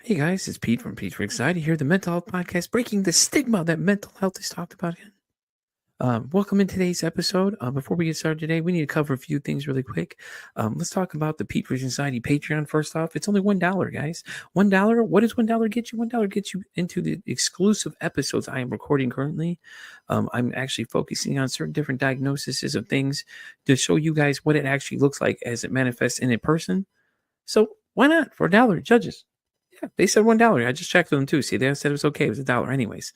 Hey guys, it's Pete from Pete for Anxiety here, the mental health podcast, breaking the stigma that mental health is talked about again. Welcome in today's episode. Before we get started today, we need to cover a few things really quick. Let's talk about the Pete for Anxiety Patreon first off. It's only $1, guys. $1. What does $1 get you? $1 gets you into the exclusive episodes I am recording currently. I'm actually focusing on certain different diagnoses of things to show you guys what it actually looks like as it manifests in a person. So why not for $1, judges? Yeah, they said $1. I just checked with them too. See, they said it was okay. It was $1 anyways.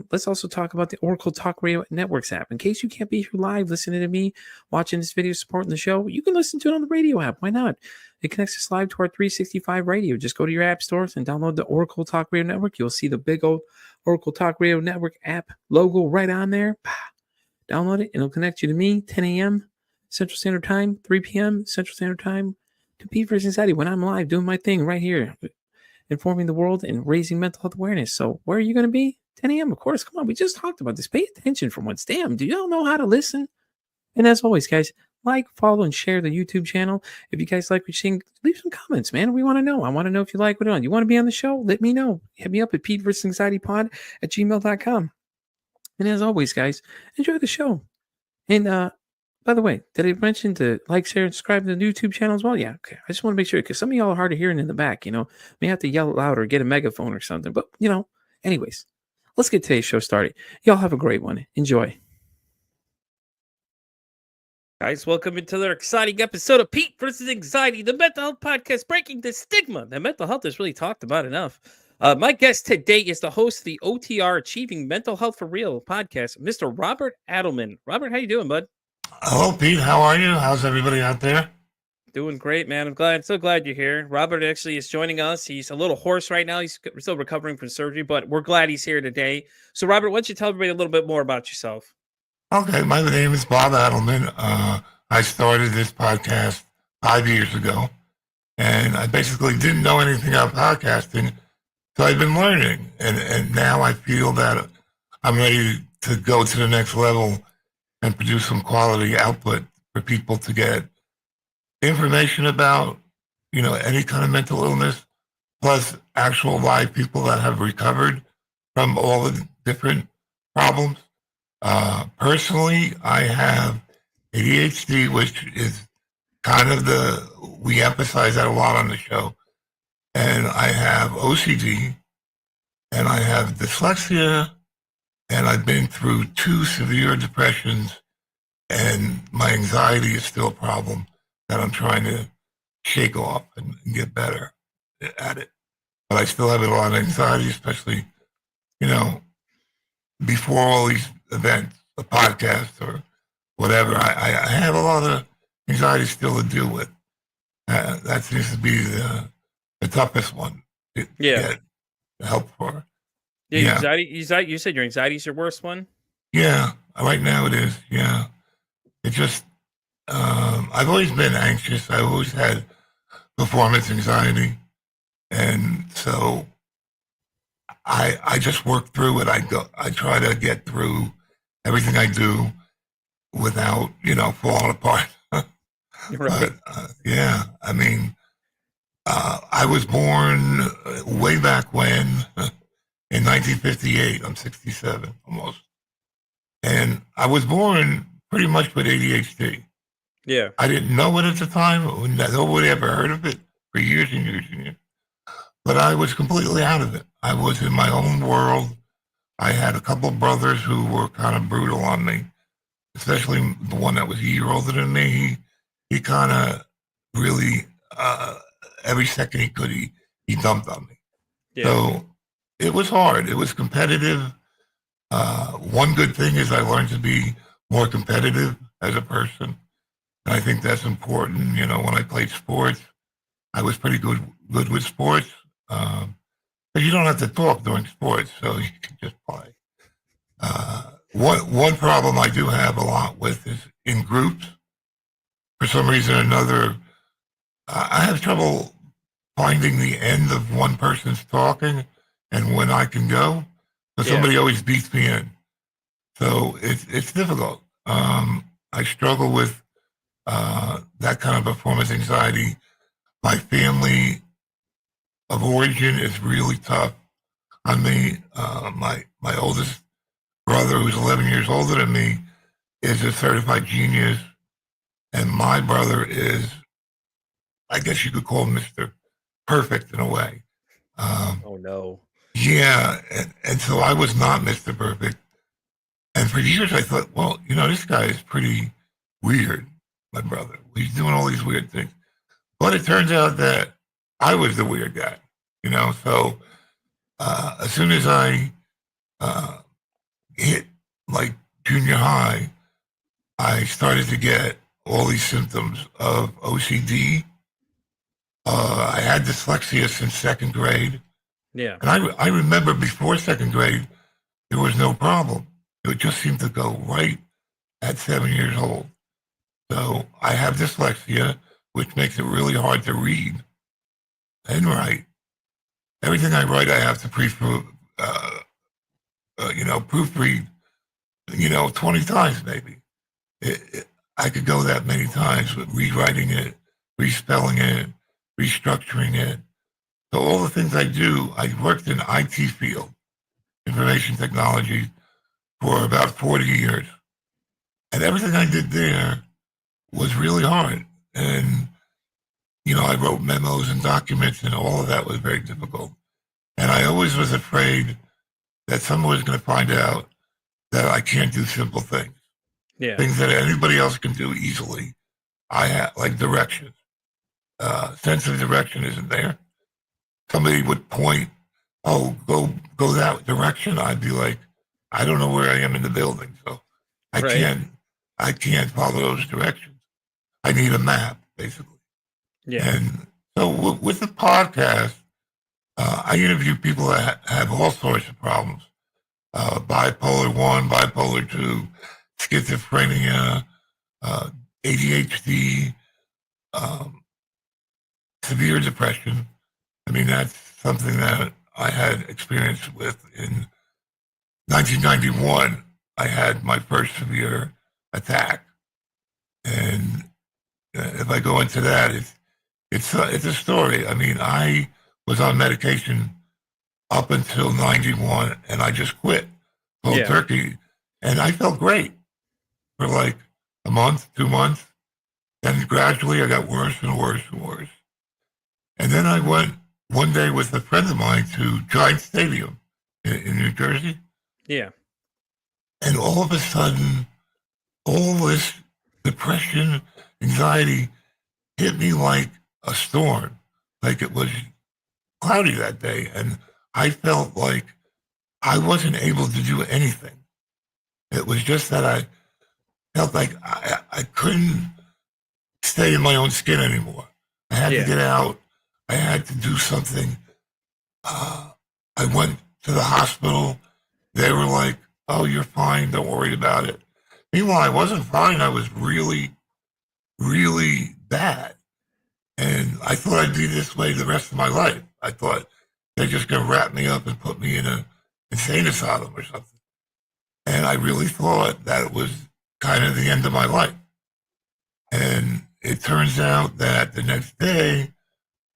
Let's also talk about the Oracle Talk Radio Networks app. In case you can't be here live listening to me, watching this video, supporting the show, you can listen to it on the radio app. Why not? It connects us live to our 365 radio. Just go to your app stores and download the Oracle Talk Radio Network. You'll see the big old Oracle Talk Radio Network app logo right on there. Download it, and it'll connect you to me, 10 a.m. Central Standard Time, 3 p.m. Central Standard Time, to Pete for Anxiety when I'm live doing my thing right here, informing the world and raising mental health awareness. So where are you going to be? 10 a.m. Of course. Come on. We just talked about this. Pay attention for once. Damn. Do y'all know how to listen? And as always, guys, like, follow, and share the YouTube channel. If you guys like what you're seeing, leave some comments, man. We want to know. I want to know if you like what you're on. You want to be on the show? Let me know. Hit me up at PeteVersusAnxietyPod@gmail.com. And as always, guys, enjoy the show. And by the way, did I mention to like, share, and subscribe to the YouTube channel as well? Yeah, okay. I just want to make sure because some of y'all are hard of hearing in the back, may have to yell louder, get a megaphone or something. But, anyways, let's get today's show started. Y'all have a great one. Enjoy. Guys, welcome into another exciting episode of Pete versus Anxiety, the mental health podcast, breaking the stigma that mental health is really talked about enough. My guest today is the host of the OTR-Achieving Mental Health for Real podcast, Mr. Robert Adleman. Robert, how you doing, bud? Hello, Pete. How are you? How's everybody out there? Doing great, man. I'm so glad you're here. Robert actually is joining us. He's a little hoarse right now. He's still recovering from surgery, but we're glad he's here today. So, Robert, why don't you tell everybody a little bit more about yourself? Okay, my name is Bob Adleman. I started this podcast 5 years ago, and I basically didn't know anything about podcasting, so I've been learning, and now I feel that I'm ready to go to the next level and produce some quality output for people to get information about, any kind of mental illness, plus actual live people that have recovered from all the different problems. Personally, I have ADHD, which is kind of we emphasize that a lot on the show. And I have OCD, and I have dyslexia, and I've been through 2 severe depressions, and my anxiety is still a problem that I'm trying to shake off and get better at it. But I still have a lot of anxiety, especially, before all these events, a podcast or whatever. I have a lot of anxiety still to deal with. That seems to be the toughest one to get help for. Yeah, anxiety. You said your anxiety is your worst one? Yeah, right now it is. Yeah. It just, I've always been anxious. I've always had performance anxiety. And so I just work through it. I try to get through everything I do without, falling apart. Right. But, yeah, I mean, I was born way back when, in 1958. I'm 67 almost. And I was born pretty much with ADHD. Yeah. I didn't know it at the time. Nobody ever heard of it for years and years and years. But I was completely out of it. I was in my own world. I had a couple of brothers who were kind of brutal on me, especially the one that was a year older than me. He kind of really, every second he could, he dumped on me. Yeah. So it was hard. It was competitive. One good thing is I learned to be more competitive as a person. And I think that's important. When I played sports, I was pretty good with sports. But you don't have to talk during sports, so you can just play. One problem I do have a lot with is in groups. For some reason or another, I have trouble finding the end of one person's talking and when I can go. So somebody always beats me in. So it's difficult. I struggle with that kind of performance anxiety. My family of origin is really tough on me. My oldest brother, who's 11 years older than me, is a certified genius, and my brother is, I guess you could call him Mr. Perfect in a way. Oh no. Yeah, and so I was not Mr. Perfect. And for years I thought, well, this guy is pretty weird, my brother. He's doing all these weird things. But it turns out that I was the weird guy, So as soon as I hit like junior high, I started to get all these symptoms of OCD. I had dyslexia since second grade. Yeah. And I remember before second grade, there was no problem. It just seemed to go right at 7 years old. So I have dyslexia, which makes it really hard to read and write. Everything I write, I have to proofread, 20 times maybe. I could go that many times with rewriting it, respelling it, restructuring it. So all the things I do, I worked in IT field, information technology, for about 40 years. And everything I did there was really hard. And, I wrote memos and documents, and all of that was very difficult. And I always was afraid that someone was going to find out that I can't do simple things. Yeah. Things that anybody else can do easily. I have, like directions. Sense of direction isn't there. Somebody would point, oh, go that direction. I'd be like, I don't know where I am in the building, so I can't follow those directions. I need a map, basically. Yeah. And so with the podcast, I interview people that have all sorts of problems. Bipolar 1, bipolar 2, schizophrenia, ADHD, severe depression. I mean, that's something that I had experience with in 1991. I had my first severe attack. And if I go into that, it's a story. I mean, I was on medication up until 91, and I just quit cold turkey. And I felt great for like a month, 2 months. Then gradually I got worse and worse and worse. And then I went one day with a friend of mine to Giant Stadium in New Jersey. Yeah. And all of a sudden, all this depression, anxiety hit me like a storm. Like it was cloudy that day. And I felt like I wasn't able to do anything. It was just that I felt like I couldn't stay in my own skin anymore. I had to get out. I had to do something. I went to the hospital. They were like, oh, you're fine. Don't worry about it. Meanwhile, I wasn't fine. I was really, really bad. And I thought I'd be this way the rest of my life. I thought they're just going to wrap me up and put me in an insane asylum or something. And I really thought that it was kind of the end of my life. And it turns out that the next day,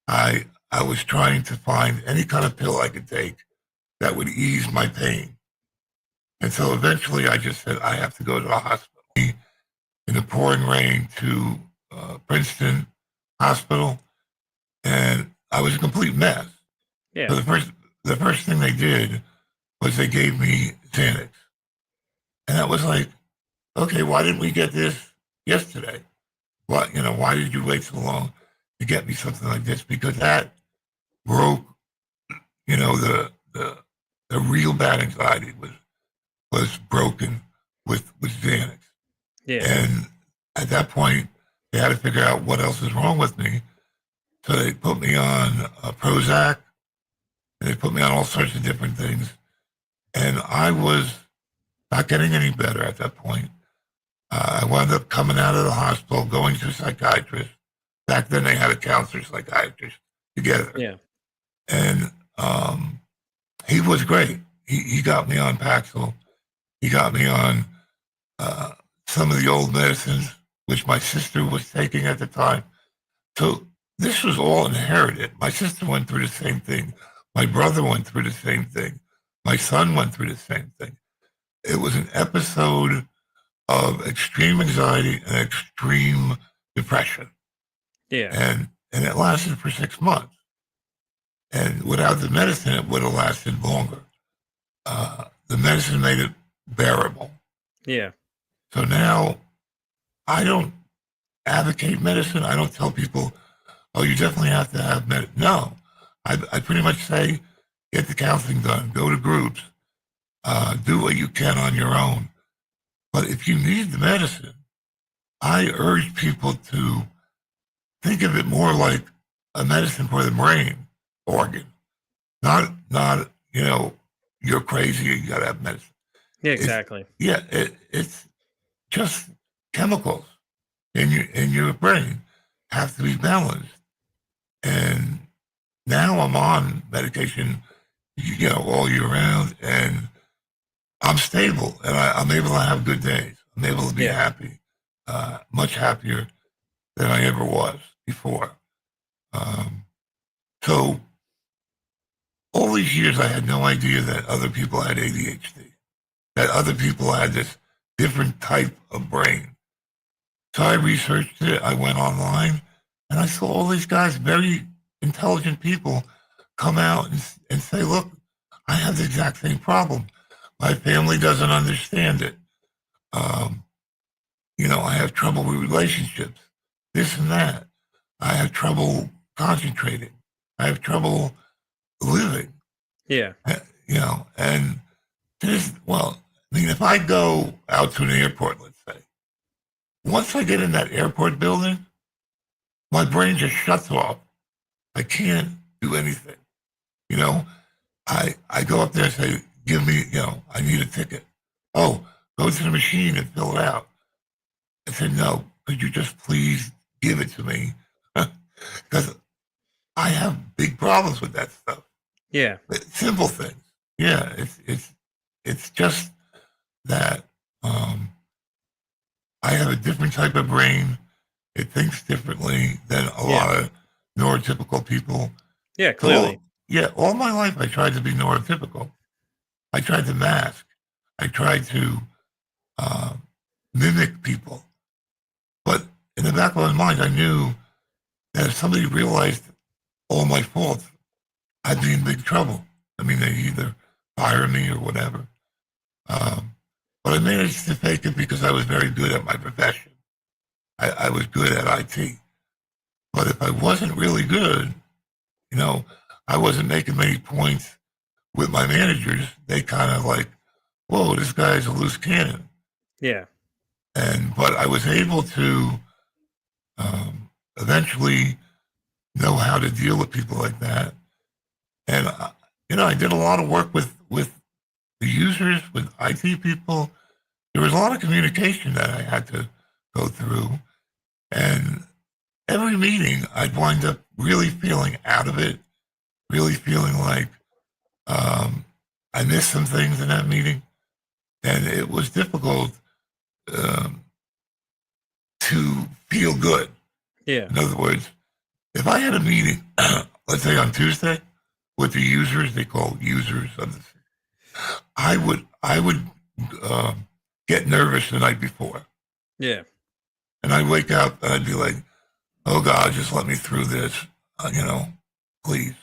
I was trying to find any kind of pill I could take that would ease my pain. And so eventually I just said, I have to go to the hospital. In the pouring rain to Princeton Hospital, and I was a complete mess. Yeah. So the first thing they did was they gave me Xanax. And that was like, okay, why didn't we get this yesterday? Why did you wait so long to get me something like this? Because that broke, the real bad anxiety was broken with Xanax. Yeah. And at that point, they had to figure out what else is wrong with me. So they put me on Prozac, and they put me on all sorts of different things. And I was not getting any better at that point. I wound up coming out of the hospital, going to a psychiatrist. Back then, they had a counselor psychiatrist together. Yeah. And he was great. He got me on Paxil. He got me on some of the old medicines, which my sister was taking at the time. So this was all inherited. My sister went through the same thing. My brother went through the same thing. My son went through the same thing. It was an episode of extreme anxiety and extreme depression. Yeah. And it lasted for 6 months. And without the medicine, it would have lasted longer. The medicine made it bearable. Yeah. So now I don't advocate medicine. I don't tell people, oh, you definitely have to have medicine. No, I pretty much say, get the counseling done, go to groups, do what you can on your own. But if you need the medicine, I urge people to think of it more like a medicine for the brain organ, not you're crazy, you got to have medicine. Yeah, exactly. It's just chemicals in your brain have to be balanced. And now I'm on medication, all year round, and I'm stable, and I'm able to have good days. I'm able to be happy, much happier than I ever was before. So all these years, I had no idea that other people had ADHD, that other people had this different type of brain. So I researched it. I went online, and I saw all these guys, very intelligent people, come out and say, look, I have the exact same problem. My family doesn't understand it. I have trouble with relationships, this and that. I have trouble concentrating. I have trouble living. Yeah. And if I go out to an airport, let's say, once I get in that airport building, my brain just shuts off. I can't do anything. I go up there and say, give me, I need a ticket. Oh, go to the machine and fill it out. I said, no, could you just please give it to me? Because I have big problems with that stuff. Yeah. Simple things. Yeah, it's just that I have a different type of brain. It thinks differently than a lot of neurotypical people. Yeah, clearly. All my life I tried to be neurotypical. I tried to mask. I tried to mimic people. But in the back of my mind, I knew that if somebody realized all my faults, I'd be in big trouble. I mean, they either fire me or whatever. But I managed to fake it because I was very good at my profession. I was good at IT. But if I wasn't really good, I wasn't making many points with my managers. They kind of like, whoa, this guy's a loose cannon. Yeah. But I was able to eventually know how to deal with people like that. And, I did a lot of work with the users, with IT people. There was a lot of communication that I had to go through. And every meeting, I'd wind up really feeling out of it, really feeling like I missed some things in that meeting. And it was difficult to feel good. Yeah. In other words, if I had a meeting, let's say on Tuesday, with the users, they call users of the, I would get nervous the night before. Yeah. And I'd wake up and I'd be like, oh God, just let me through this, please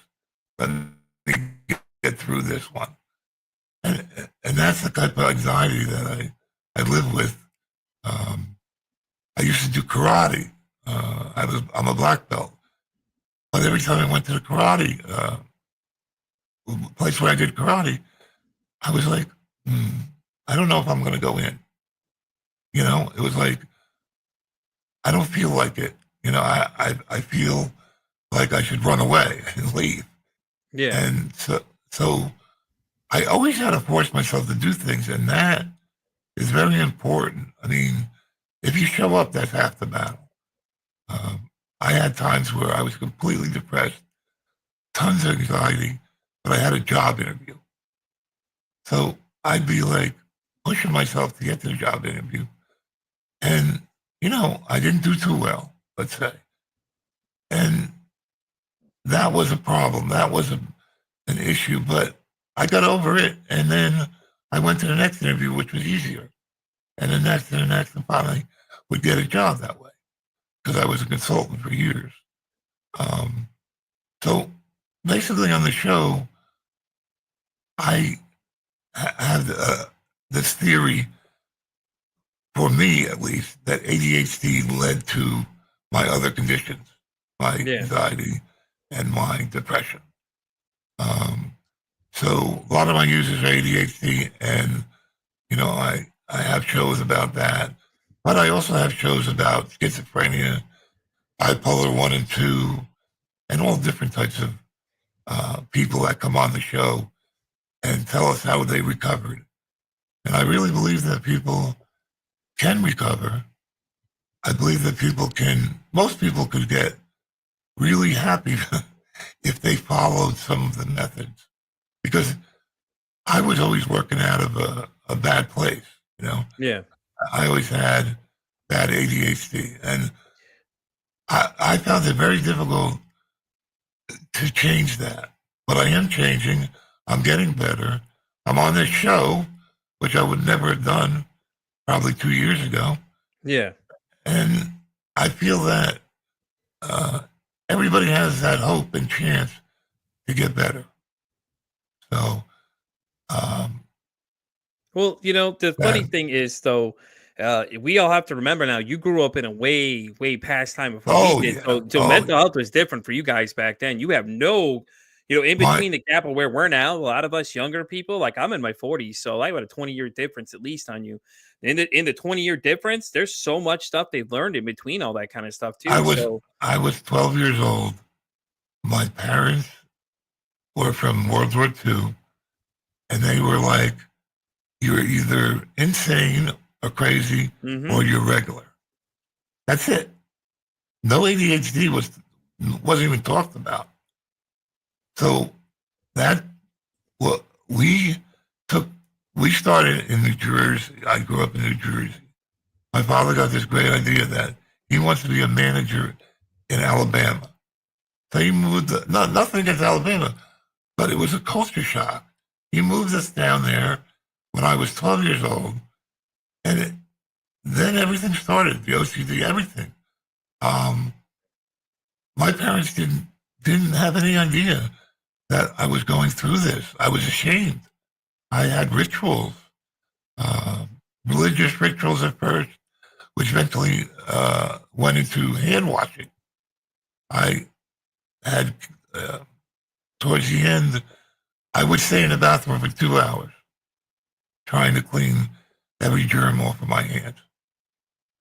let me get through this one. And that's the type of anxiety that I live with. I used to do karate. I'm a black belt. But every time I went to the karate, place where I did karate, I was like, I don't know if I'm going to go in. It was like, I don't feel like it. I feel like I should run away and leave. Yeah. And so I always had to force myself to do things, and that is very important. I mean, if you show up, that's half the battle. I had times where I was completely depressed, tons of anxiety, but I had a job interview. So I'd be like pushing myself to get to the job interview. And, I didn't do too well, let's say. And that was a problem. That was an issue, but I got over it. And then I went to the next interview, which was easier. And the next and the next, and finally would get a job that way because I was a consultant for years. Um, so basically on the show, I have this theory, for me at least, that ADHD led to my other conditions, my Yeah. anxiety and my depression. Um, so a lot of my users are ADHD, and I have shows about that, but I also have shows about schizophrenia, bipolar 1 and 2, and all different types of people that come on the show and tell us how they recovered. And I really believe that people can recover. I believe that most people could get really happy if they followed some of the methods. Because I was always working out of a bad place, Yeah. I always had bad ADHD. And I found it very difficult to change that. But I am changing. I'm getting better. I'm on this show, which I would never have done probably 2 years ago. Yeah. And I feel that everybody has that hope and chance to get better. So, Well, the funny that, thing is, though, we all have to remember now. You grew up in a way, way past time before we oh did, yeah, so oh mental health was different for you guys back then. You have no, in my, between the gap of where we're now. A lot of us younger people, like I'm in my 40s, so I got a 20-year difference at least on you. In the 20-year difference, there's so much stuff they've learned in between all that kind of stuff I too. was So I was 12 years old. My parents were from World War II, and they were like, "You're either insane or crazy, hmm or you're regular." That's it. No ADHD wasn't even talked about. So that well, took we started in New Jersey. I grew up in New Jersey. My father got this great idea that he wants to be a manager in Alabama. So he moved. Nothing against Alabama, but it was a culture shock. He moved us down there when I was 12 years old, and then everything started. The OCD, everything. Um, my parents didn't have any idea that I was going through this. I was ashamed. I had rituals, uh, religious rituals at first, which eventually went into hand washing. I had, towards the end, I would stay in the bathroom for 2 hours trying to clean every germ off of my hands.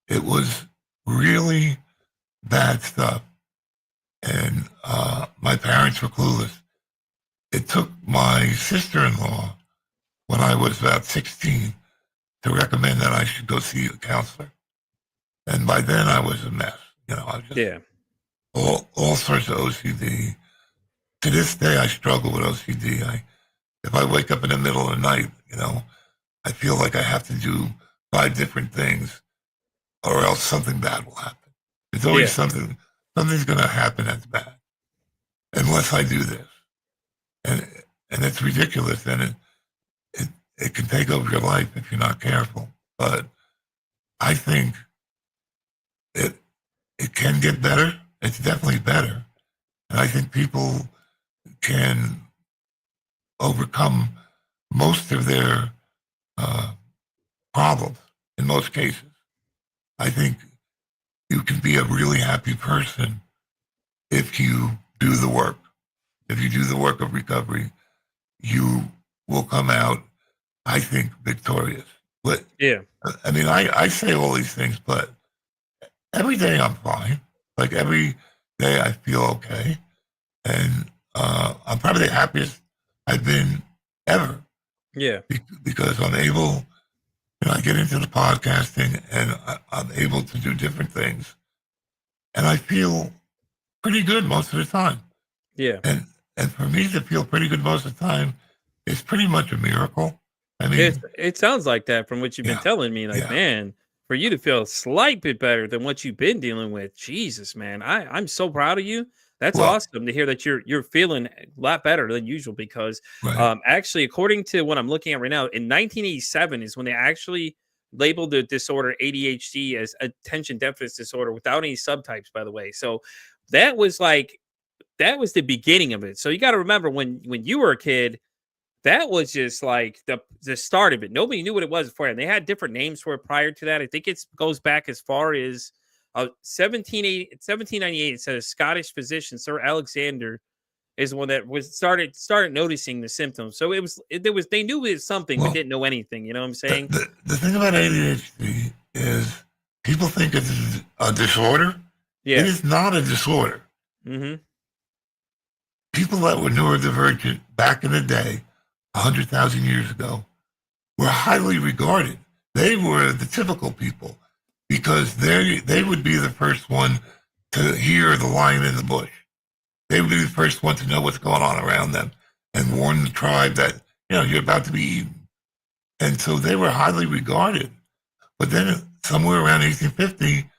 It was really bad stuff. And my parents were clueless. It took my sister-in-law when I was about 16 to recommend that I should go see a counselor. And by then I was a mess. I was just yeah, all sorts of OCD. To this day, I struggle with OCD. If I wake up in the middle of the night, I feel like I have to do 5 different things, or else something bad will happen. It's always yeah, something's going to happen that's bad, unless I do this, and and it's ridiculous, and it can take over your life if you're not careful. But I think it it can get better. It's definitely better, and I think people can overcome most of their uh, problems in most cases. I think you can be a really happy person if you do the work. If you do the work of recovery, you will come out, I think, victorious. But yeah, I mean, I say all these things, but every day I'm fine. Like every day I feel okay. And I'm probably the happiest I've been ever yeah. because I'm able, I get into the podcasting and I'm able to do different things. And I feel pretty good most of the time. Yeah. And and for me to feel pretty good most of the time is pretty much a miracle. I mean, It sounds like that from what you've been yeah, telling me. Like, yeah. man, for you to feel a slight bit better than what you've been dealing with, Jesus, man, I'm so proud of you. That's Well, awesome to hear that you're feeling a lot better than usual because right. actually, according to what I'm looking at right now, in 1987 is when they actually labeled the disorder ADHD as attention deficit disorder without any subtypes, by the way. So that was like that was the beginning of it. So you got to remember when you were a kid, that was just like the start of it. Nobody knew what it was before, and they had different names for it prior to that. I think it goes back as far as 1798. It says Scottish physician Sir Alexander is the one that was started noticing the symptoms. So there was they knew it was something but Well, didn't know anything. You know what I'm the, saying? the thing about ADHD is people think it's a disorder. It Yeah. is not a disorder. Hmm. People that were neurodivergent back in the day, 100,000 years ago, were highly regarded. They were the typical people because they would be the first one to hear the lion in the bush. They would be the first one to know what's going on around them and warn the tribe that, you're about to be eaten. And so they were highly regarded. But then somewhere around 1850,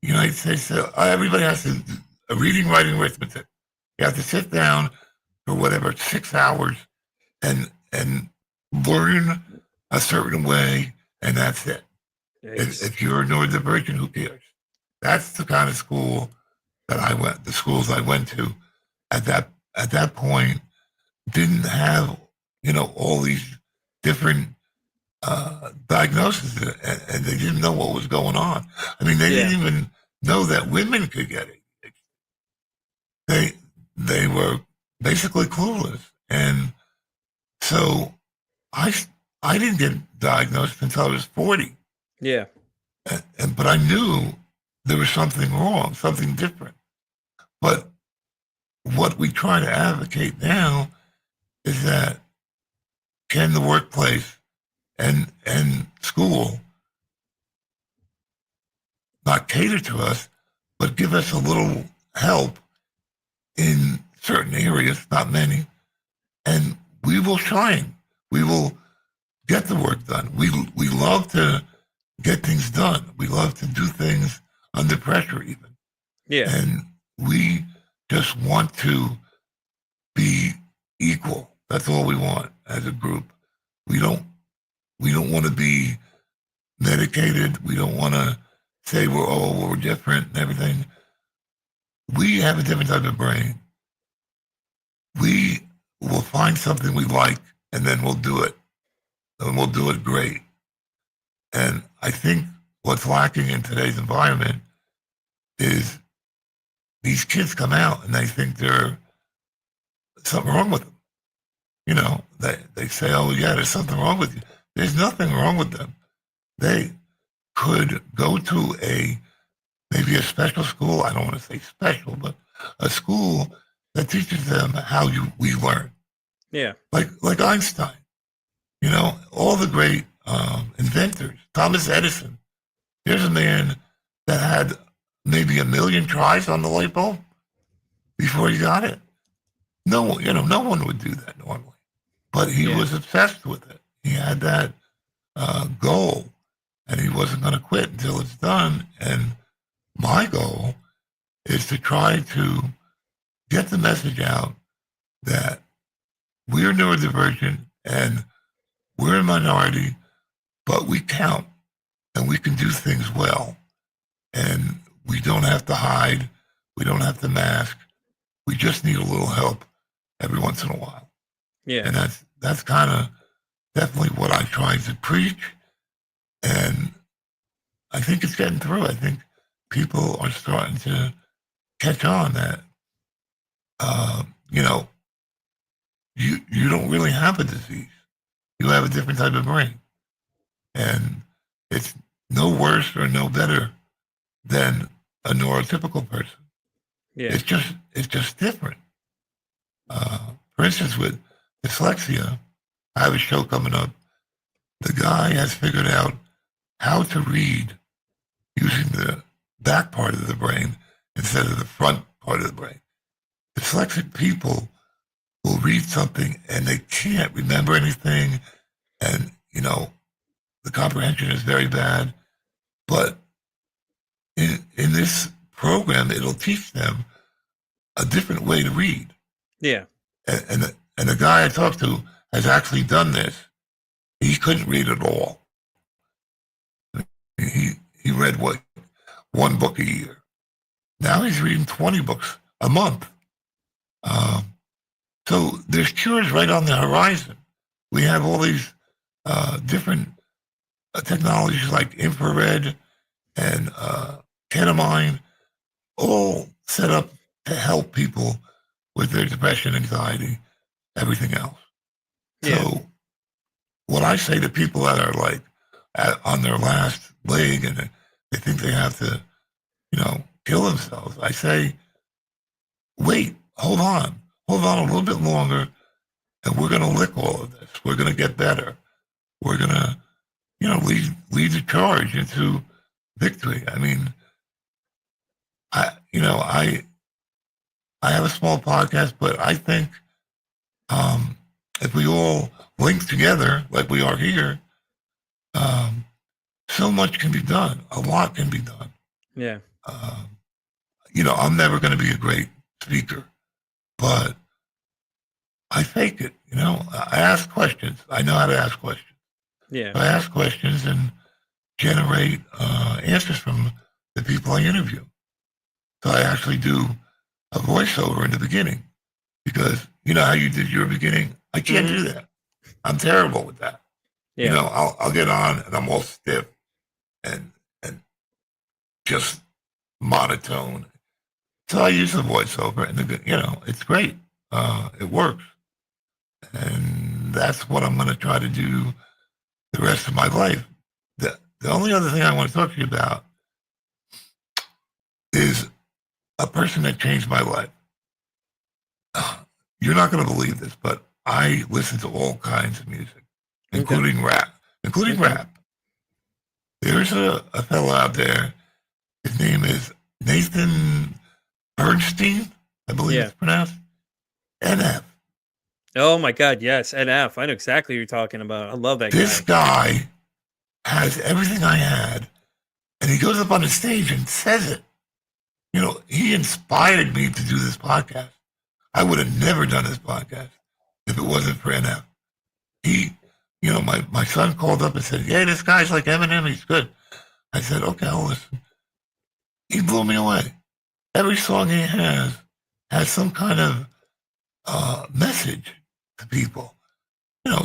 the United States said, everybody has to reading, writing, arithmetic. You have to sit down for whatever 6 hours and learn a certain way, and that's it. Yikes. If you're neurodivergent, who cares? That's the kind of school that I went. The schools I went to at that point didn't have all these different diagnoses, and they didn't know what was going on. I mean, they Yeah. didn't even know that women could get it. They they were basically clueless, and so I I didn't get diagnosed until I was 40, Yeah. but I knew there was something wrong, something different. But what we try to advocate now is that can the workplace and school not cater to us, but give us a little help in certain areas, not many, and we will shine. We will get the work done. We love to get things done. We love to do things under pressure, even, Yeah. and we just want to be equal. That's all we want as a group. We don't we don't want to be medicated. We don't want to say we're different and everything. We have a different type of brain. We will find something we like and then we'll do it. And we'll do it great. And I think what's lacking in today's environment is these kids come out and they think there's something wrong with them. They say, oh, yeah, there's something wrong with you. There's nothing wrong with them. They could go to maybe a special school. I don't want to say special, but a school that teaches them how we learn. Yeah. Like Einstein, all the great inventors. Thomas Edison. Here's a man that had maybe 1,000,000 tries on the light bulb before he got it. No one would do that normally, but he Yeah. was obsessed with it. He had that goal, and he wasn't going to quit until it's done. And my goal is to try to get the message out that we're neurodivergent and we're a minority, but we count and we can do things well. And we don't have to hide. We don't have to mask. We just need a little help every once in a while. Yeah. And that's kind of definitely what I try to preach. And I think it's getting through. I think people are starting to catch on that, you know, you don't really have a disease. You have a different type of brain. And it's no worse or no better than a neurotypical person. Yeah. It's just different. For instance, with dyslexia, I have a show coming up. The guy has figured out how to read using the back part of the brain instead of the front part of the brain. Dyslexic people will read something and they can't remember anything, and the comprehension is very bad. But in this program, it'll teach them a different way to read. Yeah. And the guy I talked to has actually done this. He couldn't read at all. He read what, one book a year. Now he's reading 20 books a month. So there's cures right on the horizon. We have all these different technologies like infrared and ketamine, all set up to help people with their depression, anxiety, everything else. Yeah. So what I say to people that are like on their last leg and they think they have to, kill themselves, I say, wait, hold on a little bit longer, and we're going to lick all of this. We're going to get better. We're going to, lead the charge into victory. I mean, I have a small podcast, but I think if we all link together like we are here, so much can be done. A lot can be done. Yeah. I'm never going to be a great speaker, but I fake it. I ask questions. I know how to ask questions. Yeah. I ask questions and generate answers from the people I interview. So I actually do a voiceover in the beginning because you know how you did your beginning? I can't do that. I'm terrible with that. Yeah. I'll get on and I'm all stiff and just monotone. So I use the voiceover and it's great. It works. And that's what I'm going to try to do the rest of my life. The only other thing I want to talk to you about is a person that changed my life. You're not going to believe this, but I listen to all kinds of music, including rap. There's a fellow out there. His name is Nathan Bernstein, I believe it's pronounced. NF. Oh my God, yes, NF. I know exactly what you're talking about. I love that guy. This guy has everything I had, and he goes up on the stage and says it. He inspired me to do this podcast. I would have never done this podcast if it wasn't for NF. He, my son called up and said, "Yeah, this guy's like Eminem. He's good." I said, "Okay, I'll listen." He blew me away. Every song he has some kind of message to people.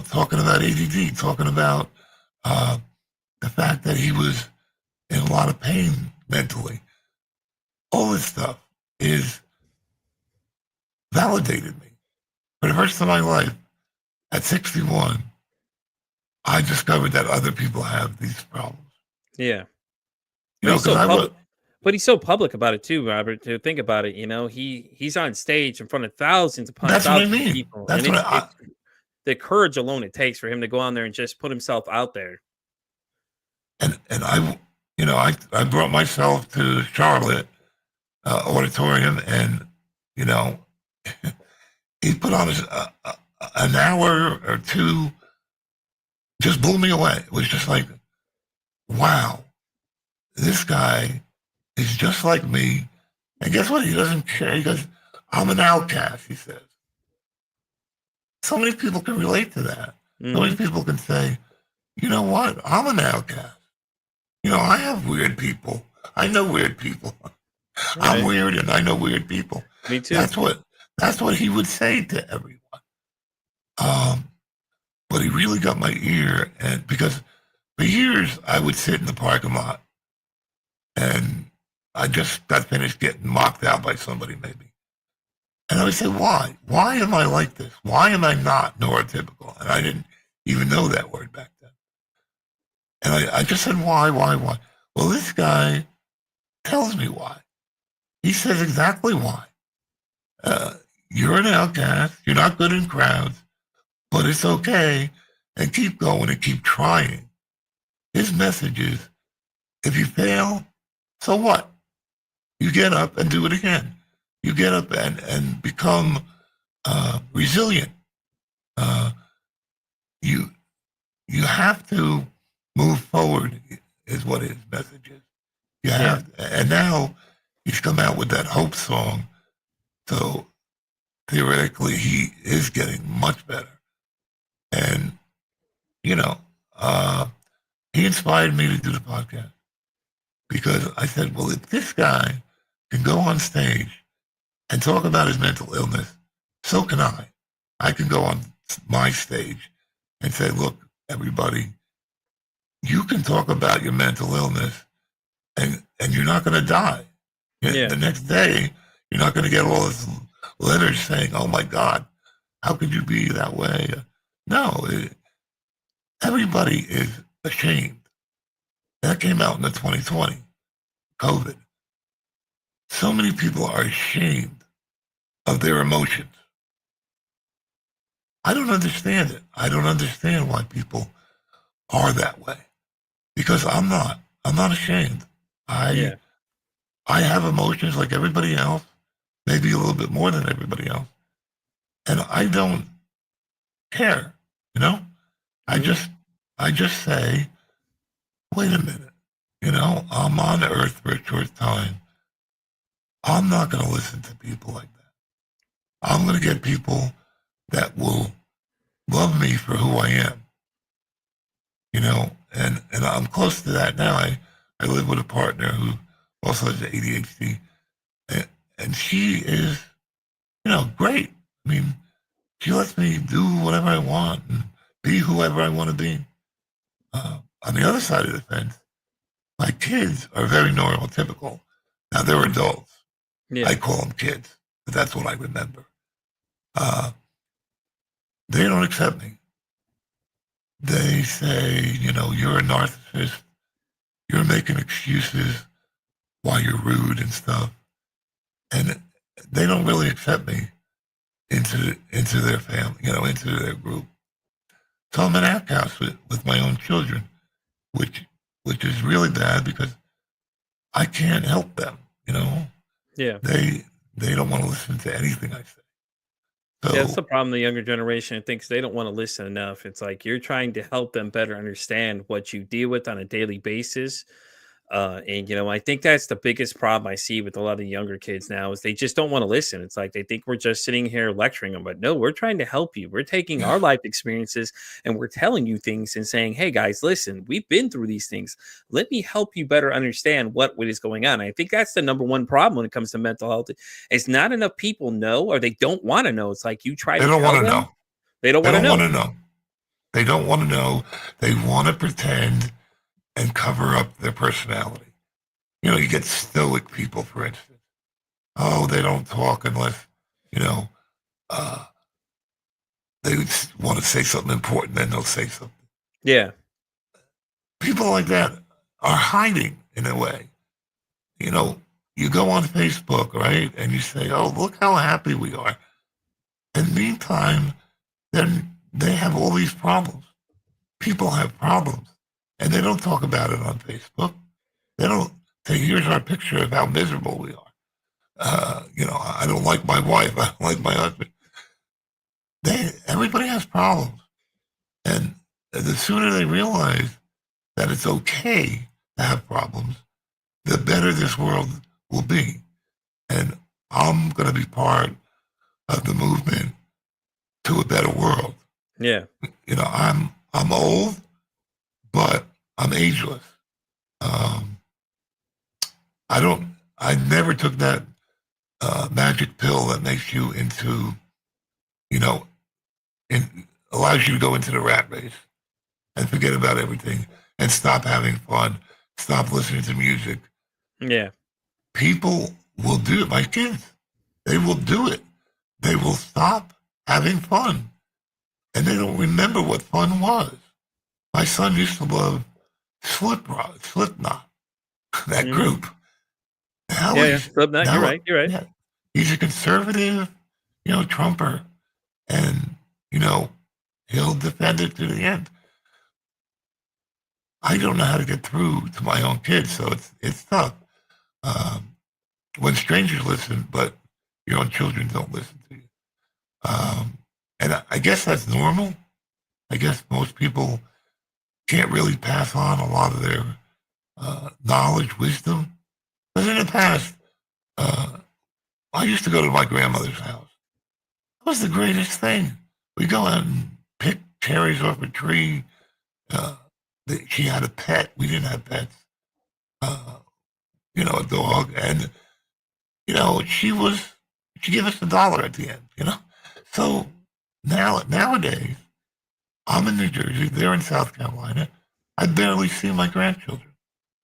Talking about ADD, talking about the fact that he was in a lot of pain mentally. All this stuff is validated me. For the first time in my life, at 61, I discovered that other people have these problems. Yeah. Because but he's so public about it too, Robert. To think about it, he's on stage in front of thousands upon thousands of people. That's and it's the courage alone it takes for him to go on there and just put himself out there. And I brought myself to Charlotte auditorium, and he put on an hour or two, just blew me away. It was just like, wow, this guy is just like me. And guess what? He doesn't care. He goes, "I'm an outcast," he says. So many people can relate to that. So many people can say, "You know what? I'm an outcast. I have weird people. I know weird people. I'm weird and I know weird people." Me too. That's what he would say to everyone. But he really got my ear, and because for years I would sit in the parking lot and I just got finished getting mocked out by somebody maybe. And I would say, why? Why am I like this? Why am I not neurotypical? And I didn't even know that word back then. And I just said, why? Well, this guy tells me why. He says exactly why. You're an outcast. You're not good in crowds, but it's okay. And keep going and keep trying. His message is, if you fail, so what? You get up and do it again. You get up and become resilient. You have to move forward, is what his message is. You have, and now he's come out with that hope song, So theoretically, he is getting much better. And, you know, he inspired me to do the podcast because I said, well, if this guy can go on stage and talk about his mental illness, so can I. I can go on my stage and say, look, everybody, you can talk about your mental illness and you're not going to die. Yeah. The next day, you're not going to get all this letters saying, oh my God, how could you be that way? No, everybody is ashamed. That came out in the 2020, COVID. So many people are ashamed of their emotions. I don't understand it. I don't understand why people are that way because I'm not. I'm not ashamed. Yeah. I have emotions like everybody else, maybe a little bit more than everybody else. And I don't care, you know? I just say, wait a minute, I'm on earth for a short time. I'm not going to listen to people like that. I'm going to get people that will love me for who I am, and I'm close to that now. I live with a partner who also has ADHD, and she is, great. I mean, she lets me do whatever I want and be whoever I want to be. On the other side of the fence, my kids are very neurotypical. Now they're adults. Yeah. I call them kids, but that's what I remember. They don't accept me. They say, you're a narcissist. You're making excuses why you're rude and stuff. And they don't really accept me into their family, into their group. So I'm an outcast with my own children, which is really bad because I can't help them, Yeah. They don't want to listen to anything I say. So Yeah, that's the problem. The younger generation thinks they don't want to listen enough. It's like you're trying to help them better understand what you deal with on a daily basis. And I think that's the biggest problem I see with a lot of younger kids now is they just don't want to listen. It's like they think we're just sitting here lecturing them, but no, we're trying to help you. We're taking our life experiences and we're telling you things and saying, "Hey guys, listen, we've been through these things. Let me help you better understand what is going on." I think that's the number one problem when it comes to mental health. It's not enough people know or they don't want to know. It's like you try they to don't tell want to them, know. they don't They want to don't want know. to know. They don't want to know. They want to pretend and cover up their personality. You get stoic people, for instance. Oh, they don't talk unless, you know, uh, they want to say something important, then they'll say something. Yeah. People like that are hiding in a way. You go on Facebook, right? And you say, oh, look how happy we are. And meantime, then they have all these problems. People have problems. And they don't talk about it on Facebook. They don't say, here's our picture of how miserable we are. I don't like my wife. I don't like my husband. Everybody has problems. And the sooner they realize that it's okay to have problems, the better this world will be. And I'm going to be part of the movement to a better world. Yeah. I'm old, but I'm ageless. I never took that magic pill that makes you into, allows you to go into the rat race and forget about everything and stop having fun, stop listening to music. Yeah. People will do it. My kids, they will do it. They will stop having fun. And they don't remember what fun was. My son used to love Slipknot, that Mhm. group. Now Yeah. Slipknot, you're right. You're right. yeah, he's a conservative, Trumper, and he'll defend it to the end. I don't know how to get through to my own kids, so it's tough. When strangers listen, but your own children don't listen to you. And I guess that's normal. I guess most people can't really pass on a lot of their knowledge, wisdom. But in the past, I used to go to my grandmother's house. It was the greatest thing. We go out and pick cherries off a tree. Uh, she had a pet. We didn't have pets. Uh, a dog, and she gave us $1 at the end. So nowadays, I'm in New Jersey. They're in South Carolina. I barely see my grandchildren,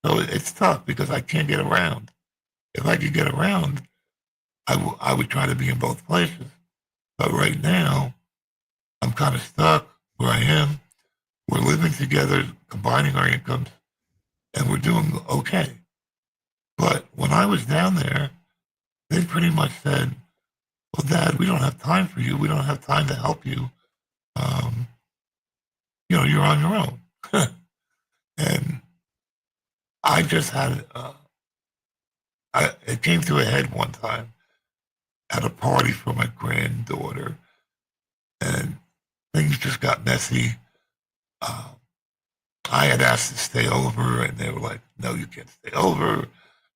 so it's tough because I can't get around. If I could get around, I would try to be in both places. But right now, I'm kind of stuck where I am. We're living together, combining our incomes, and we're doing okay. But when I was down there, they pretty much said, "Well, Dad, we don't have time for you. We don't have time to help you. Um, you're on your own." And I just had, it came to a head one time at a party for my granddaughter, and things just got messy. I had asked to stay over, and they were like, "No, you can't stay over.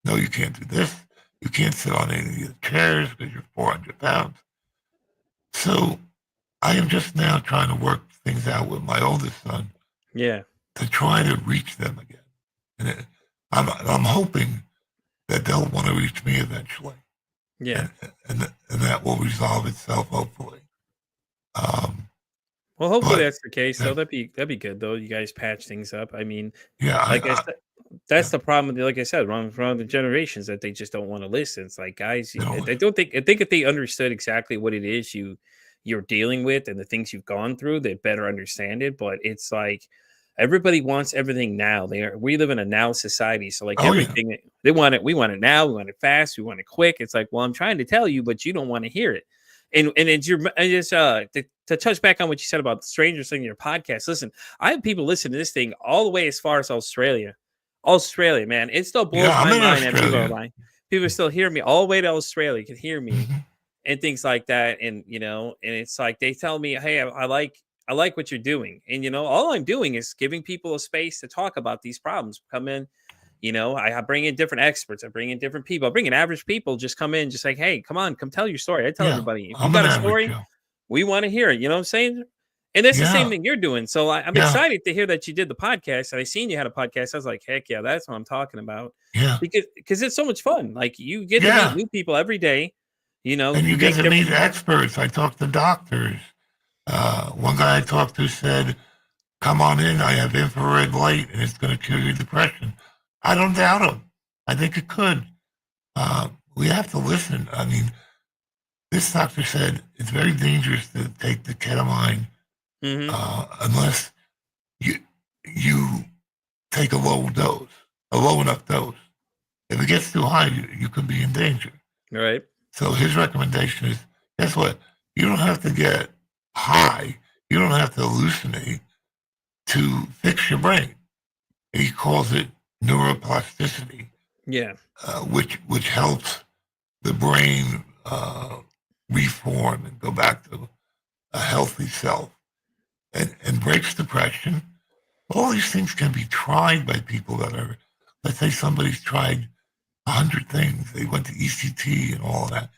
No, you can't do this. You can't sit on any of the chairs because you're 400 pounds." So I am just now trying to work things out with my oldest son. Yeah. To try to reach them again. And I'm hoping that they'll want to reach me eventually. Yeah. And that will resolve itself, hopefully. Well, hopefully But that's the case. So that'd be good though. You guys patch things up. I mean, yeah, like I said, that's the problem. Like I said, wrong the generations that they just don't want to listen. It's like guys, they don't think. I think if they understood exactly what it is you're dealing with and the things you've gone through, they'd better understand it. But it's like everybody wants everything now. We live in a now society, so like everything they want it. We want it now. We want it fast. We want it quick. It's like, well, I'm trying to tell you, but you don't want to hear it. And it's to touch back on what you said about strangers in your podcast. Listen, I have people listen to this thing all the way as far as Australia. Australia, man, it still blows my mind that people are lying. People still hear me all the way to Australia, can hear me and things like that. And and it's like they tell me, "Hey, I like what you're doing." And all I'm doing is giving people a space to talk about these problems. Come in. I bring in different experts. I bring in different people. I bring in average people. Just come in, just like, hey, come on, come tell your story. I tell everybody, if you got a story, we want to hear it. You know what I'm saying? And that's the same thing you're doing. So I'm excited to hear that you did the podcast. And I seen you had a podcast. I was like, heck yeah, that's what I'm talking about. Yeah. Because it's so much fun. Like you get to meet new people every day. And you get to meet experts. I talk to doctors. One guy I talked to said, "Come on in. I have infrared light, and it's going to cure your depression." I don't doubt him. I think it could. We have to listen. I mean, this doctor said it's very dangerous to take the ketamine unless you take a low enough dose. If it gets too high, you could be in danger. Right. So his recommendation is, guess what? You don't have to get high. You don't have to hallucinate to fix your brain. He calls it neuroplasticity. Yeah. Which helps the brain reform and go back to a healthy self and breaks depression. All these things can be tried by people that are, let's say somebody's tried 100 things. They went to ECT and all of that.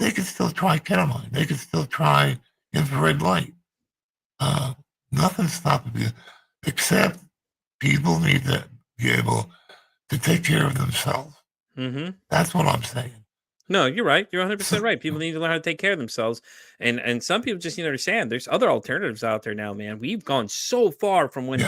They could still try ketamine. They could still try infrared light. Nothing's stopping you, except people need to be able to take care of themselves. That's what I'm saying. No, you're right. You're 100% right. People need to learn how to take care of themselves. And some people just need to understand there's other alternatives out there now, man. We've gone so far from when,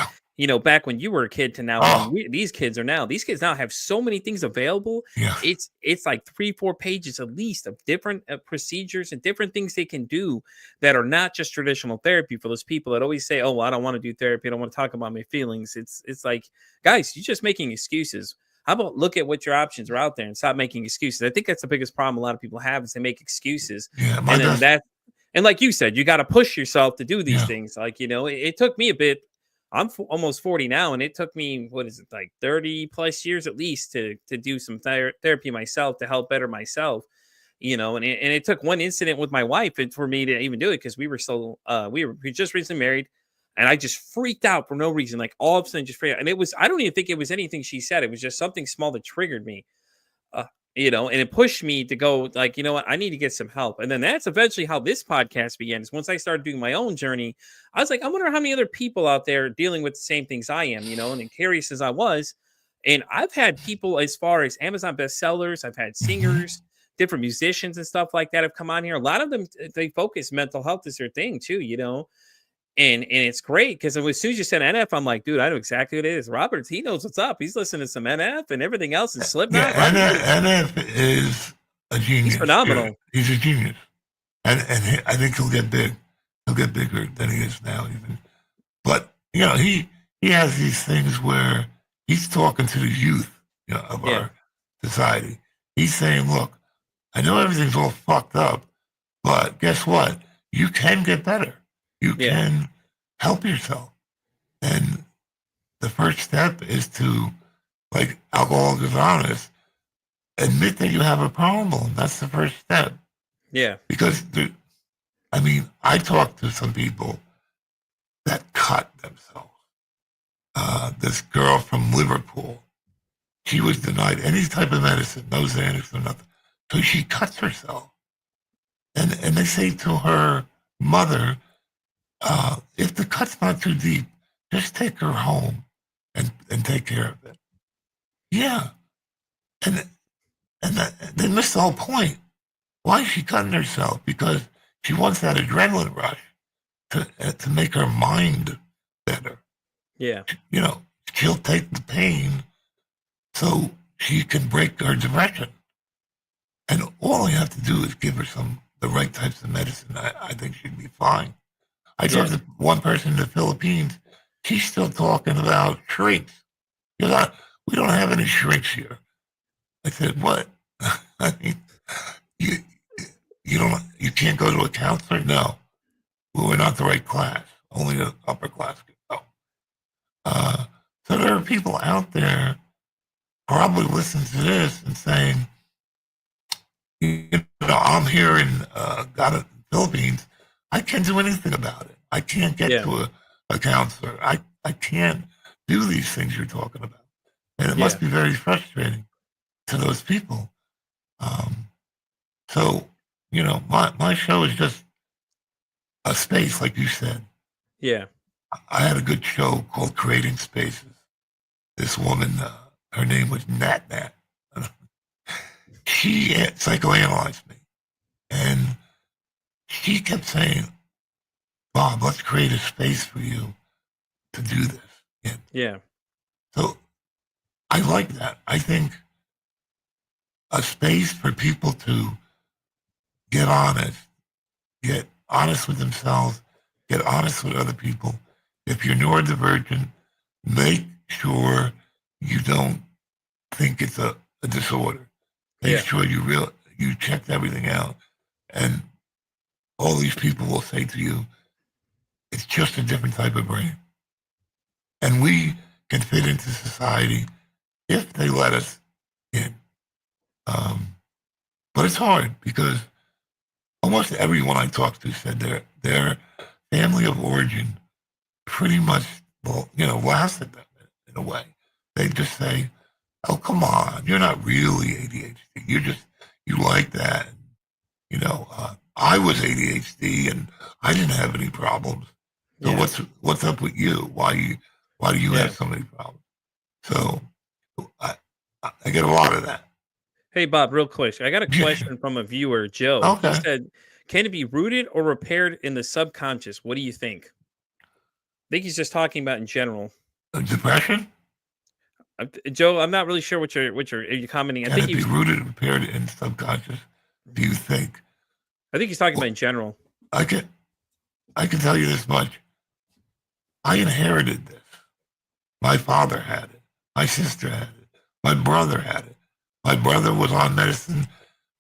back when you were a kid to now when these kids are now. These kids now have so many things available. Yeah. It's like 3-4 pages at least of different procedures and different things they can do that are not just traditional therapy for those people that always say, "Oh, well, I don't want to do therapy. I don't want to talk about my feelings." It's like, guys, you're just making excuses. How about look at what your options are out there and stop making excuses? I think that's the biggest problem a lot of people have is they make excuses. Yeah, and like you said, you got to push yourself to do these things. Like, it took me a bit. I'm almost 40 now, and it took me, what is it, like 30 plus years at least to do some therapy myself to help better myself. And it took one incident with my wife for me to even do it because we were just recently married. And I just freaked out for no reason, like all of a sudden just freaked out. And I don't even think it was anything she said. It was just something small that triggered me. and it pushed me to go like, you know what, I need to get some help. And then that's eventually how this podcast began. Is once I started doing my own journey, I was like, I wonder how many other people out there dealing with the same things I am, and then curious as I was. And I've had people as far as Amazon bestsellers, I've had Hmm. singers, different musicians and stuff like that have come on here. A lot of them, they focus mental health as their thing too. And it's great because as soon as you said NF, I'm like, dude, I know exactly what it is. Roberts, he knows what's up. He's listening to some NF and everything else and Yeah, Slipknot. Robert, NF is a he's genius. Yeah, phenomenal. he's a genius, I think he'll get big. He'll get bigger than he is now, even. But he has these things where he's talking to the youth, of Yeah, our society. He's saying, "Look, I know everything's all fucked up, but guess what? You can get better. You yeah, can help yourself, and the first step is to, like Alcoholics Anonymous, admit that you have a problem. That's the first step. yeah, Because, I talked to some people that cut themselves. This girl from Liverpool, she was denied any type of medicine, no Xanax, no nothing. So she cuts herself. And they say to her mother, if the cut's not too deep, just take her home and take care of it. Yeah. And they missed the whole point. Why is she cutting herself? Because she wants that adrenaline rush to make her mind better. yeah, You know, she'll take the pain so she can break her depression. And all you have to do is give her the right types of medicine. I think she'd be fine. I yeah, talked to one person in the Philippines. She's still talking about shrinks. We don't have any shrinks here. I said, what? I mean, you you can't go to a counselor? No, well, we're not the right class. Only the upper class can go. Uh, so there are people out there probably listening to this and saying, I'm here in Philippines. I can't do anything about it. I can't get yeah, to a counselor. I can't do these things you're talking about. And it yeah, must be very frustrating to those people. Um, so, my show is just a space, like you said. yeah, I had a good show called Creating Spaces. This woman, her name was Nat Nat. She psychoanalyzed me. And she kept saying, Bob, let's create a space for you to do this. And yeah, so I like that. I think a space for people to get honest with themselves, get honest with other people. If you're neurodivergent, make sure you don't think it's a disorder. Make yeah, sure you checked everything out. And all these people will say to you, it's just a different type of brain. And we can fit into society if they let us in. Um, but it's hard because almost everyone I talked to said their family of origin pretty much, lasted them in a way. They just say, "Oh, come on, you're not really ADHD. You like that." I was ADHD and I didn't have any problems. So yeah, what's up with you? Why do you yeah. have so many problems? So I I get a lot of that. Hey, Bob, real quick. I got a question from a viewer, Joe. He Okay. said, can it be rooted or repaired in the subconscious? What do you think? I think he's just talking about in general. Depression? Joe, I'm not really sure what you're commenting. I Can think it he be was, rooted and repaired in subconscious? Do you think? I think he's talking about Well, in general. I can I can tell you this much. I inherited this. My father had it. My sister had it. My brother had it. My brother was on medicine.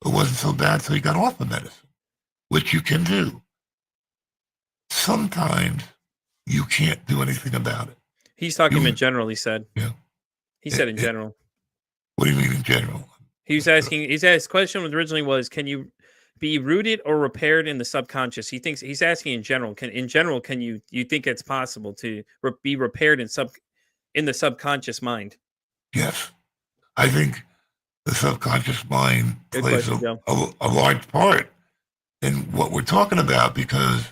It wasn't so bad, so he got off of medicine, which you can do. Sometimes you can't do anything about it. He's talking You, in general, he said. you know, He said in general. what do you mean in general? He was asking his question originally was, can you be rooted or repaired in the subconscious? He's asking in general. Can you think it's possible to be repaired in the subconscious mind? Yes. I think the subconscious mind Good plays question, Joe. a large part in what we're talking about, because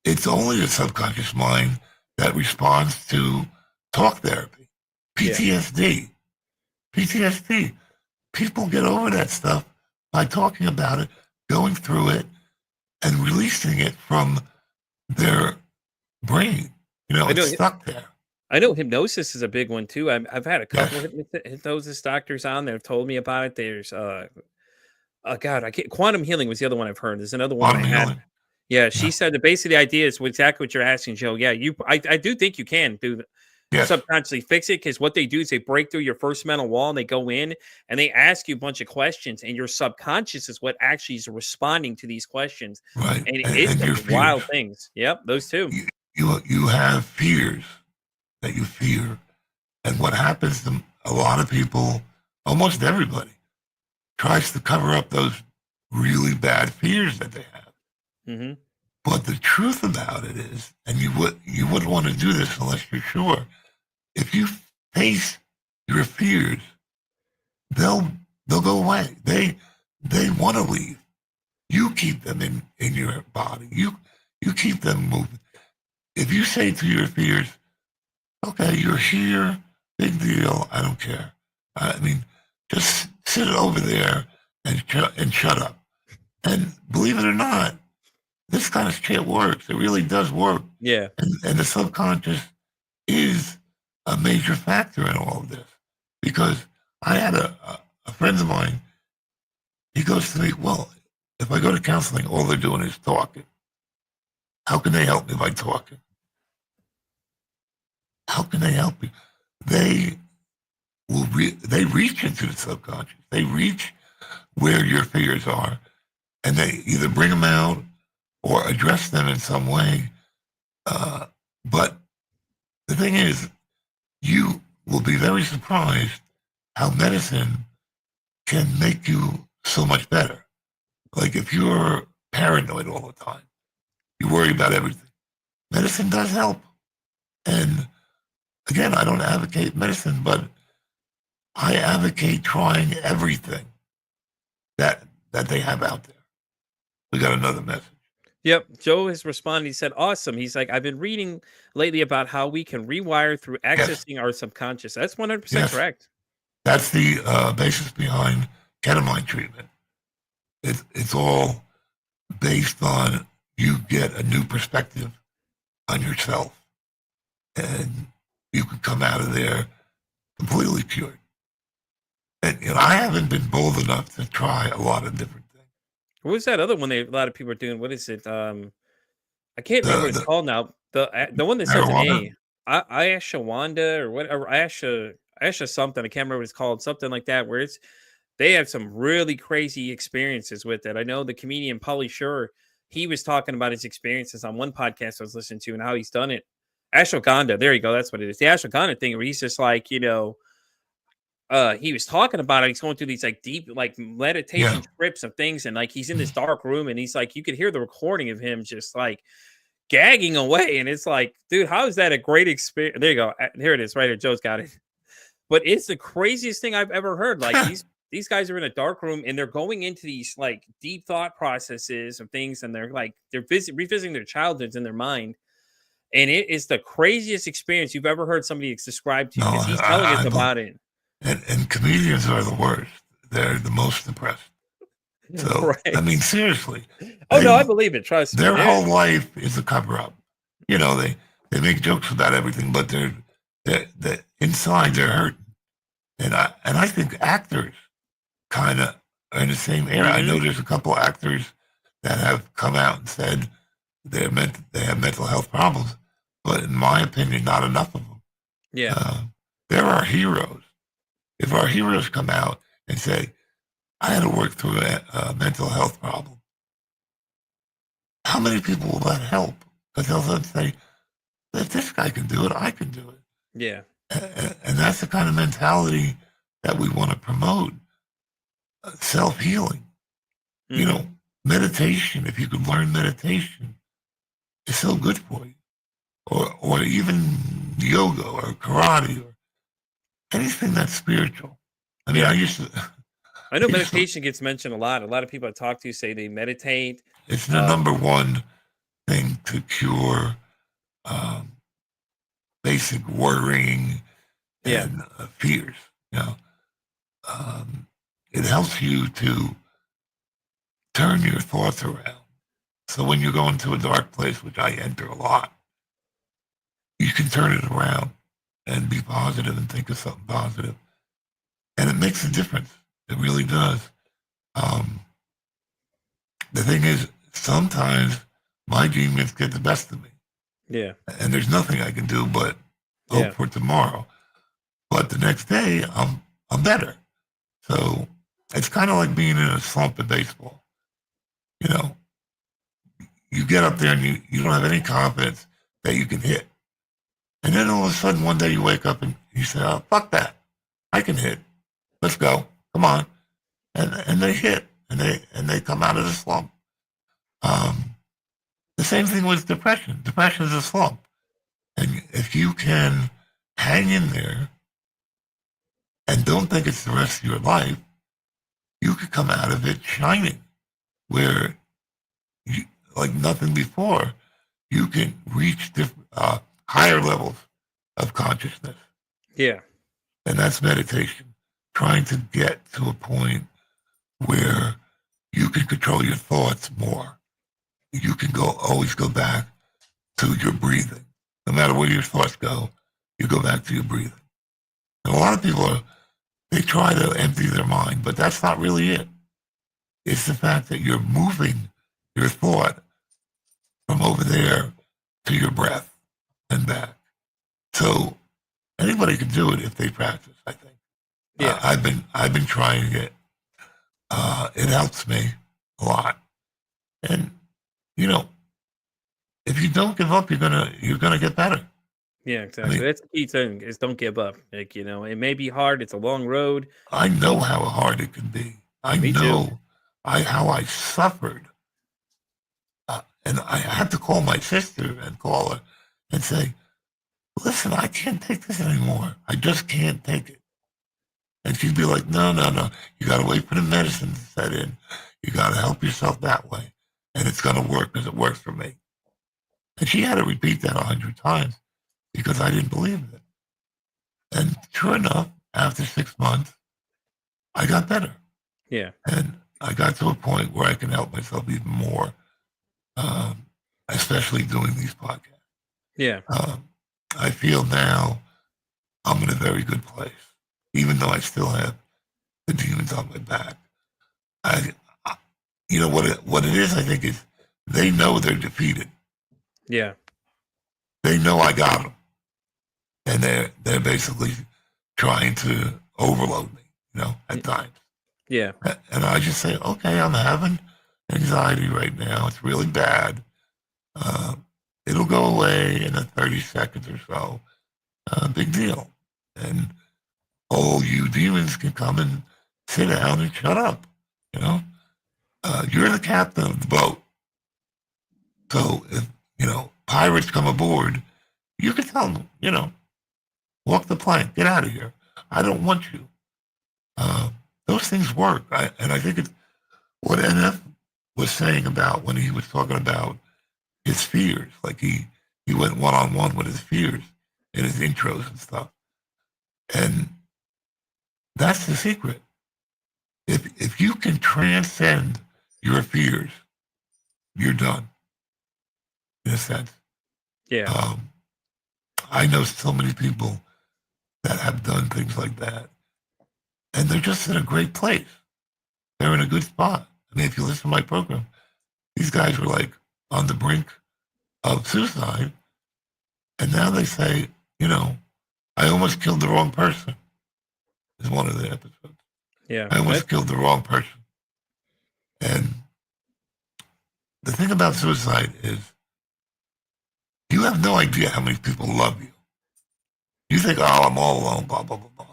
it's only the subconscious mind that responds to talk therapy. Yeah. PTSD. PTSD. People get over that stuff by talking about it, going through it, and releasing it from their brain. I It's know. stuck there. I know hypnosis is a big one too. I've had a couple Yes. of hypnosis doctors on that have told me about it. There's oh God, I can't, quantum healing was the other one I've heard. There's another woman I Quantum had. healing. Yeah, Yeah. she said the basically the idea is exactly what you're asking, Joe. Yeah, I do think you can do Yes. subconsciously fix it, because what they do is they break through your first mental wall and they go in and they ask you a bunch of questions, and your subconscious is what actually is responding to these questions, Right. and it's And some your fears. wild things. Yep, those two. You have fears that you fear. And what happens to a lot of people, almost everybody, tries to cover up those really bad fears that they have. Hmm. But the truth about it is, and you wouldn't want to do this unless you're sure, if you face your fears, they'll go away. They want to leave. You keep them in your body. You keep them moving. If you say to your fears, okay, you're here, big deal, I don't care. I mean, just sit over there and shut up. And believe it or not, this kind of shit works. It really does work. Yeah. And the subconscious is a major factor in all of this. Because I had a friend of mine, he goes to me, well, if I go to counseling, all they're doing is talking. How can they help me by talking? How can they help you? They they reach into the subconscious. They reach where your fears are, and they either bring them out or address them in some way. But the thing is, you will be very surprised how medicine can make you so much better. Like if you're paranoid all the time, you worry about everything. Medicine does help. And again, I don't advocate medicine, but I advocate trying everything that they have out there. We got another message. Yep. Joe has responded. He said, awesome. He's like, I've been reading lately about how we can rewire through Yes, accessing our subconscious. That's 100% yes. correct. That's the basis behind ketamine treatment. It's all based on you get a new perspective on yourself, and you can come out of there completely cured. And I haven't been bold enough to try a lot of different things. What was that other one a lot of people are doing? What is it? I can't remember what it's The called now. The one that starts with an marijuana. A. Ayashawanda or whatever. Ayasha something. I can't remember what it's called. Something like that. Where they have some really crazy experiences with it. I know the comedian Pauly Shore, he was talking about his experiences on one podcast I was listening to and how he's done it. Ashwagandha, there you go. That's what it is. The ashwagandha thing where he's just like, he was talking about it. He's going through these like deep, like Yeah. meditation trips of things, and like he's in this dark room, and he's like, you could hear the recording of him just like gagging away, and it's like, dude, how is that a great experience? There you go. Here it is, right here. Joe's got it. But it's the craziest thing I've ever heard. Like these guys are in a dark room, and they're going into these like deep thought processes of things, and they're like revisiting their childhoods in their mind. And it is the craziest experience you've ever heard somebody describe to No, you, because he's telling us I believe, about it. and comedians are the worst. They're the most depressed. So I Right. mean, seriously, Oh, no, I they believe it, trust me. their whole life is a cover up. They make jokes about everything, but they're inside they're hurting. And I think actors kind of are in the same area. I know Mhm. there's a couple actors that have come out and said they have mental health problems, but in my opinion, not enough of them. Yeah. Uh, there are heroes. If our heroes come out and say, "I had to work through a mental health problem," how many people will that help? Because they'll then say, "If this guy can do it, I can do it." Yeah. And that's the kind of mentality that we want to promote. Self healing, you Mhm. know, meditation. If you could learn meditation, it's so good for you. Or even yoga or karate or anything that's spiritual. I mean, Yeah. I know I used to, meditation gets mentioned a lot. A lot of people I talk to say they meditate. it's the number one thing to cure um, basic worrying Yeah. and fears. You know, um, it helps you to turn your thoughts around. So when you go into a dark place, which I enter a lot, you can turn it around and be positive and think of something positive. And it makes a difference. It really does. Um, the thing is, sometimes my demons get the best of me. Yeah. And there's nothing I can do but Yeah. hope for tomorrow. But the next day, I'm better. So it's kind of like being in a slump in baseball. You know, you get up there and you don't have any confidence that you can hit. And then all of a sudden, one day you wake up and you say, oh, fuck that. I can hit. Let's go. Come on. And they hit and they come out of the slump. Um, the same thing with depression. Depression is a slump. And if you can hang in there and don't think it's the rest of your life, you could come out of it shining where you, like nothing before, you can reach higher levels of consciousness. Yeah. And that's meditation, trying to get to a point where you can control your thoughts more. You can always go back to your breathing. No matter where your thoughts go, you go back to your breathing. And a lot of people they try to empty their mind, but that's not really it. It's the fact that you're moving your thought from over there to your breath and back. So anybody can do it if they practice, I think. Yeah. I've been trying it. It helps me a lot. And you know, if you don't give up, you're gonna get better. Yeah, I exactly. mean, That's the key thing is don't give up. Like, it may be hard. It's a long road. I know how hard it can be. I Me too. know how I suffered, and I had to call my sister and call her and say, "Listen, I can't take this anymore. I just can't take it." And she'd be like, "No, no, no. You got to wait for the medicine to set in. You got to help yourself that way, and it's gonna work because it works for me." And she had to repeat that 100 times because I didn't believe it. And sure enough, after 6 months, I got better. Yeah. And I got to a point where I can help myself even more, especially doing these podcasts. Yeah. I feel now I'm in a very good place, even though I still have the demons on my back. I, you know what it is. I think is they know they're defeated. Yeah. They know I got them, and they're basically trying to overload me. At times. Yeah. And I just say, okay, I'm having anxiety right now. It's really bad. It'll go away in 30 seconds or so. Big deal. And all you demons can come and sit down and shut up. You know, you're the captain of the boat. So if, pirates come aboard, you can tell them, walk the plank, get out of here. I don't want you. Those things work. And I think it's what NF was saying about when he was talking about his fears. Like he went one-on-one with his fears in his intros and stuff. And that's the secret. If you can transcend your fears, you're done, in a sense. Yeah. I know so many people that have done things like that. And they're just in a great place. They're in a good spot. I mean, if you listen to my program, these guys were like on the brink of suicide. And now they say, I almost killed the wrong person, is one of the episodes. Yeah. I almost killed the wrong person. And the thing about suicide is you have no idea how many people love you. You think, oh, I'm all alone, blah, blah, blah, blah.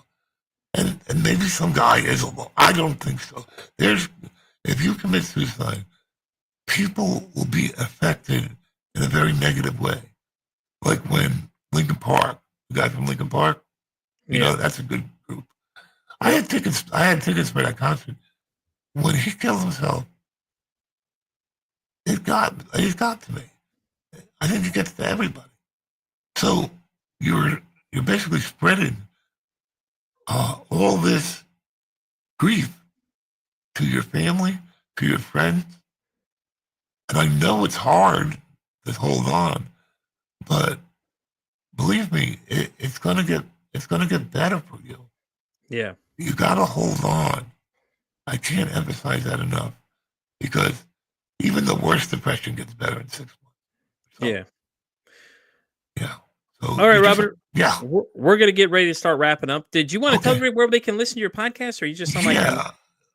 And maybe some guy is alone. I don't think so. If you commit suicide, people will be affected in a very negative way. Like when Lincoln Park, the guy from Lincoln Park, Yeah. that's a good group. I had tickets. I had tickets for that concert. When he killed himself, it got to me. I think it gets to everybody. So you're basically spreading all this grief to your family, to your friends, and I know it's hard to hold on, but believe me, it's gonna get better for you. Yeah. You gotta hold on. I can't emphasize that enough because even the worst depression gets better in 6 months. So, Yeah. yeah. So All right, Robert. Yeah. We're going to get ready to start wrapping up. Did you want to tell Okay. everybody where they can listen to your podcast, or you just sound like Yeah.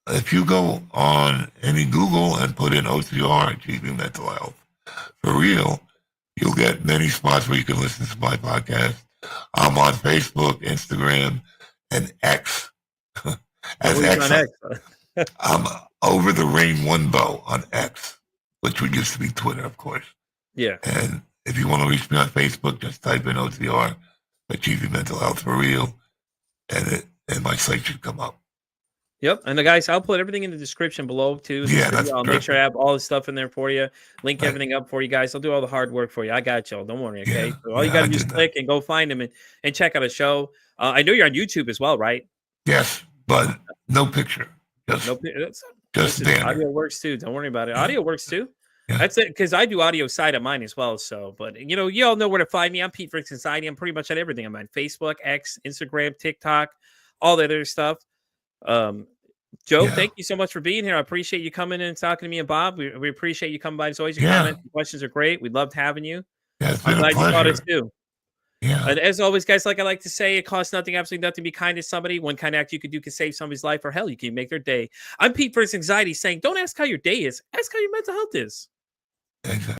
If you go on any Google and put in OTR-Achieving Mental Health, for real, you'll get many spots where you can listen to my podcast. I'm on Facebook, Instagram, and X. As Always X, on X? I'm Over the Rain One Bow on X, which would used to be Twitter, of course. Yeah. And if you want to reach me on Facebook, just type in OTR, Achieving Mental Health for Real, and my site should come up. Yep. And the guys, I'll put everything in the description below too. Yeah, that's I'll make sure I have all the stuff in there for you. Link everything up for you guys. I'll do all the hard work for you. I got y'all. Don't worry. Okay. Yeah, So all you got to do is click and go find them and check out a show. I know you're on YouTube as well, right? Yes, but no picture. Just audio works too. Don't worry about it. Yeah. Audio works too. Yeah. That's it, because I do audio side of mine as well. So, but you all know where to find me. I'm Pete Frick's Anxiety. I'm pretty much on everything. I'm on Facebook, X, Instagram, TikTok, all that other stuff. Joe, thank you so much for being here. I appreciate you coming in and talking to me and Bob. We appreciate you coming by. As always, your comments and questions are great. We loved having you. Yeah, it's I'm been glad a pleasure. you thought us too. Yeah. And as always, guys, like I like to say, it costs nothing, absolutely nothing to be kind to somebody. One kind act you could do can save somebody's life, or hell, you can make their day. I'm Pete Frick's Anxiety saying, don't ask how your day is. Ask how your mental health is. Exactly.